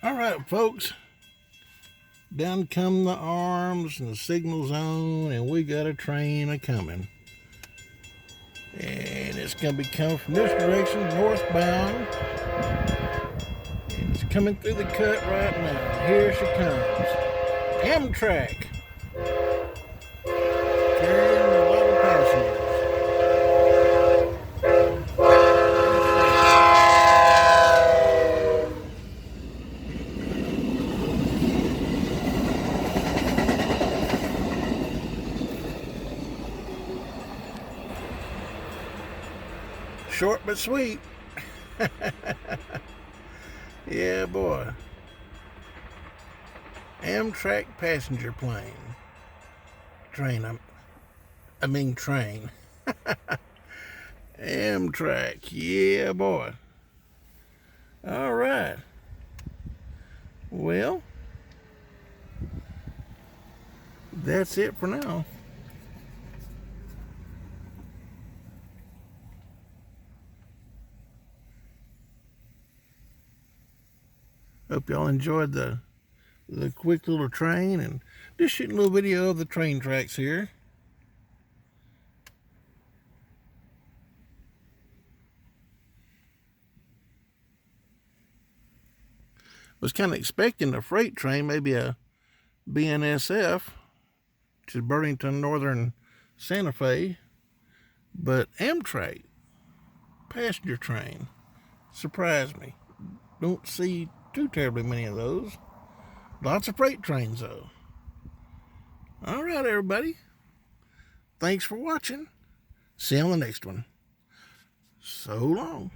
All right, folks. Down come the arms and the signal zone, and we got a train a-coming. And it's going to be coming from this direction, northbound. And it's coming through the cut right now. Here she comes. Amtrak. Carrying a lot of passengers. Short but sweet. Yeah, boy. Amtrak passenger plane. Train. Amtrak. Yeah, boy. All right. Well, that's it for now. Hope y'all enjoyed the quick little train, and just shooting a little video of the train tracks here. Was kind of expecting a freight train, maybe a BNSF, which is Burlington Northern Santa Fe, but Amtrak passenger train surprised me. Don't see too terribly many of those. Lots of freight trains, though. All right, everybody. Thanks for watching. See you on the next one. So long.